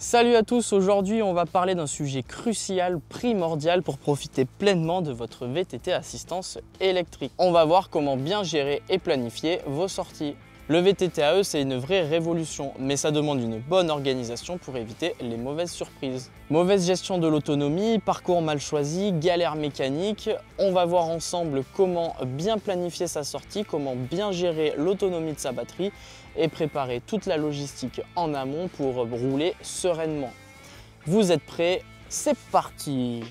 Salut à tous, aujourd'hui on va parler d'un sujet crucial, primordial pour profiter pleinement de votre VTT assistance électrique. On va voir comment bien gérer et planifier vos sorties. Le VTT-AE c'est une vraie révolution, mais ça demande une bonne organisation pour éviter les mauvaises surprises. Mauvaise gestion de l'autonomie, parcours mal choisi, galère mécanique. On va voir ensemble comment bien planifier sa sortie, comment bien gérer l'autonomie de sa batterie et préparer toute la logistique en amont pour rouler sereinement. Vous êtes prêts? C'est parti!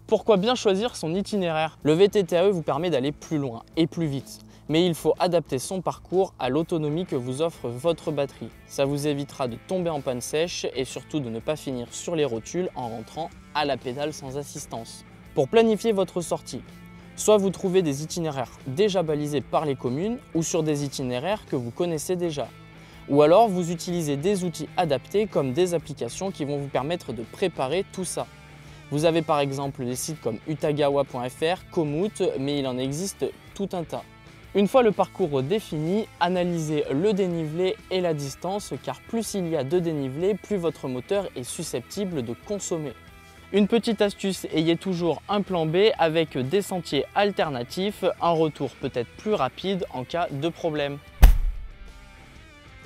Pourquoi bien choisir son itinéraire? Le VTT-AE vous permet d'aller plus loin et plus vite. Mais il faut adapter son parcours à l'autonomie que vous offre votre batterie. Ça vous évitera de tomber en panne sèche et surtout de ne pas finir sur les rotules en rentrant à la pédale sans assistance. Pour planifier votre sortie, soit vous trouvez des itinéraires déjà balisés par les communes ou sur des itinéraires que vous connaissez déjà. Ou alors vous utilisez des outils adaptés comme des applications qui vont vous permettre de préparer tout ça. Vous avez par exemple des sites comme utagawa.fr, Komoot, mais il en existe tout un tas. Une fois le parcours défini, analysez le dénivelé et la distance car plus il y a de dénivelé, plus votre moteur est susceptible de consommer. Une petite astuce, ayez toujours un plan B avec des sentiers alternatifs, un retour peut-être plus rapide en cas de problème.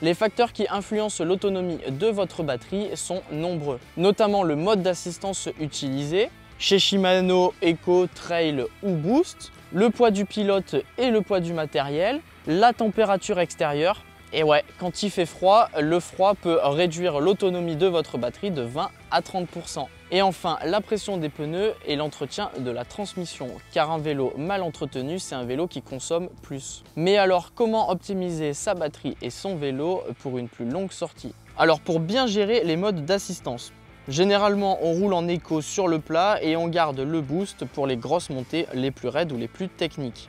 Les facteurs qui influencent l'autonomie de votre batterie sont nombreux, notamment le mode d'assistance utilisé, chez Shimano, Eco, Trail ou Boost, le poids du pilote et le poids du matériel, la température extérieure. Et ouais, quand il fait froid, le froid peut réduire l'autonomie de votre batterie de 20 à 30%. Et enfin, la pression des pneus et l'entretien de la transmission, car un vélo mal entretenu, c'est un vélo qui consomme plus. Mais alors, comment optimiser sa batterie et son vélo pour une plus longue sortie? Alors, pour bien gérer les modes d'assistance, généralement, on roule en éco sur le plat et on garde le boost pour les grosses montées les plus raides ou les plus techniques.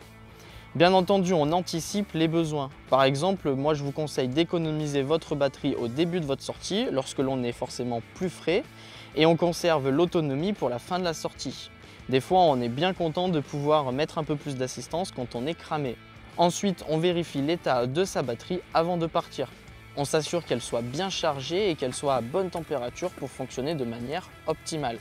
Bien entendu, on anticipe les besoins. Par exemple, moi je vous conseille d'économiser votre batterie au début de votre sortie, lorsque l'on est forcément plus frais, et on conserve l'autonomie pour la fin de la sortie. Des fois, on est bien content de pouvoir mettre un peu plus d'assistance quand on est cramé. Ensuite, on vérifie l'état de sa batterie avant de partir. On s'assure qu'elle soit bien chargée et qu'elle soit à bonne température pour fonctionner de manière optimale.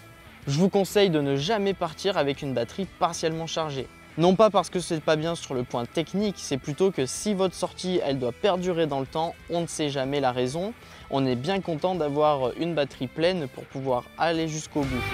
Je vous conseille de ne jamais partir avec une batterie partiellement chargée. Non pas parce que c'est pas bien sur le point technique, c'est plutôt que si votre sortie elle doit perdurer dans le temps, on ne sait jamais la raison. On est bien content d'avoir une batterie pleine pour pouvoir aller jusqu'au bout.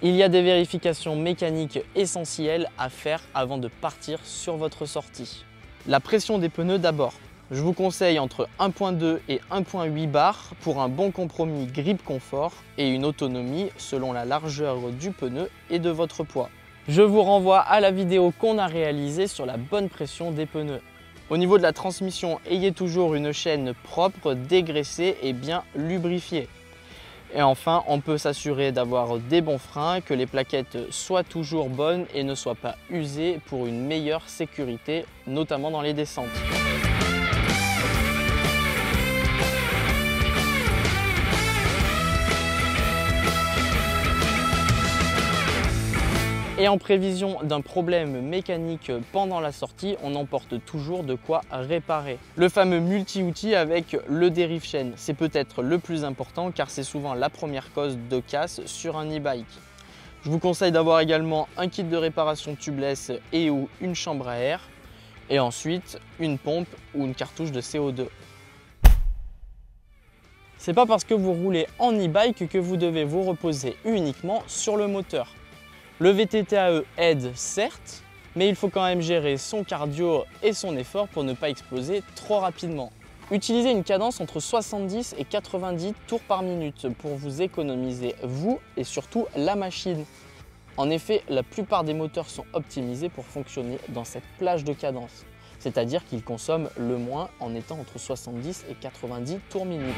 Il y a des vérifications mécaniques essentielles à faire avant de partir sur votre sortie. La pression des pneus d'abord. Je vous conseille entre 1.2 et 1.8 bar pour un bon compromis grip confort et une autonomie selon la largeur du pneu et de votre poids. Je vous renvoie à la vidéo qu'on a réalisée sur la bonne pression des pneus. Au niveau de la transmission, ayez toujours une chaîne propre, dégraissée et bien lubrifiée. Et enfin, on peut s'assurer d'avoir des bons freins, que les plaquettes soient toujours bonnes et ne soient pas usées pour une meilleure sécurité, notamment dans les descentes. Et en prévision d'un problème mécanique pendant la sortie, on emporte toujours de quoi réparer. Le fameux multi-outil avec le dérive chaîne, c'est peut-être le plus important car c'est souvent la première cause de casse sur un e-bike. Je vous conseille d'avoir également un kit de réparation tubeless et ou une chambre à air. Et ensuite, une pompe ou une cartouche de CO2. C'est pas parce que vous roulez en e-bike que vous devez vous reposer uniquement sur le moteur. Le VTT-AE aide certes, mais il faut quand même gérer son cardio et son effort pour ne pas exploser trop rapidement. Utilisez une cadence entre 70 et 90 tours par minute pour vous économiser vous et surtout la machine. En effet, la plupart des moteurs sont optimisés pour fonctionner dans cette plage de cadence. c'est-à-dire qu'il consomme le moins en étant entre 70 et 90 tours minute.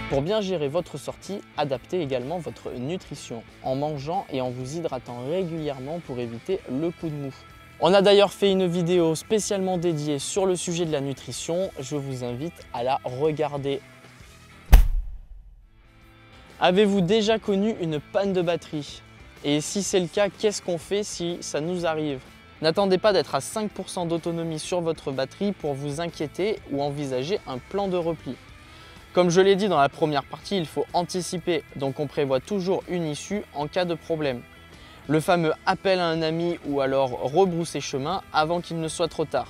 Pour bien gérer votre sortie, adaptez également votre nutrition en mangeant et en vous hydratant régulièrement pour éviter le coup de mou. On a d'ailleurs fait une vidéo spécialement dédiée sur le sujet de la nutrition, je vous invite à la regarder. Avez-vous déjà connu une panne de batterie? Et si c'est le cas, qu'est-ce qu'on fait si ça nous arrive? N'attendez pas d'être à 5% d'autonomie sur votre batterie pour vous inquiéter ou envisager un plan de repli. Comme je l'ai dit dans la première partie, il faut anticiper, donc on prévoit toujours une issue en cas de problème. Le fameux appel à un ami ou alors rebrousser chemin avant qu'il ne soit trop tard.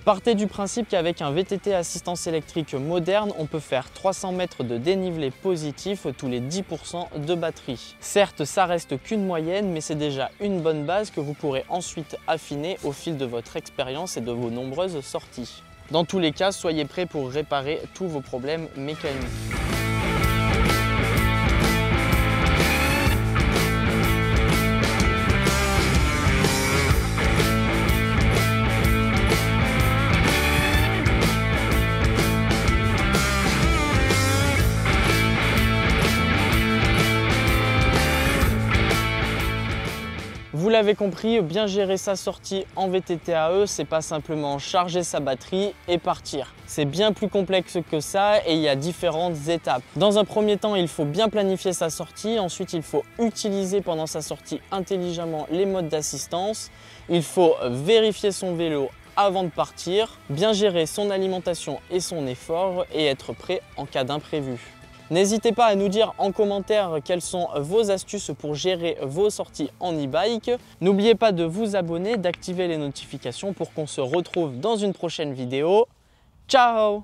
Partez du principe qu'avec un VTT assistance électrique moderne, on peut faire 300 mètres de dénivelé positif tous les 10% de batterie. Certes, ça reste qu'une moyenne, mais c'est déjà une bonne base que vous pourrez ensuite affiner au fil de votre expérience et de vos nombreuses sorties. Dans tous les cas, soyez prêts pour réparer tous vos problèmes mécaniques. Vous l'avez compris, bien gérer sa sortie en VTT-AE, c'est pas simplement charger sa batterie et partir. C'est bien plus complexe que ça et il y a différentes étapes. Dans un premier temps, il faut bien planifier sa sortie. Ensuite, il faut utiliser pendant sa sortie intelligemment les modes d'assistance. Il faut vérifier son vélo avant de partir, bien gérer son alimentation et son effort et être prêt en cas d'imprévu. N'hésitez pas à nous dire en commentaire quelles sont vos astuces pour gérer vos sorties en e-bike. N'oubliez pas de vous abonner, d'activer les notifications pour qu'on se retrouve dans une prochaine vidéo. Ciao!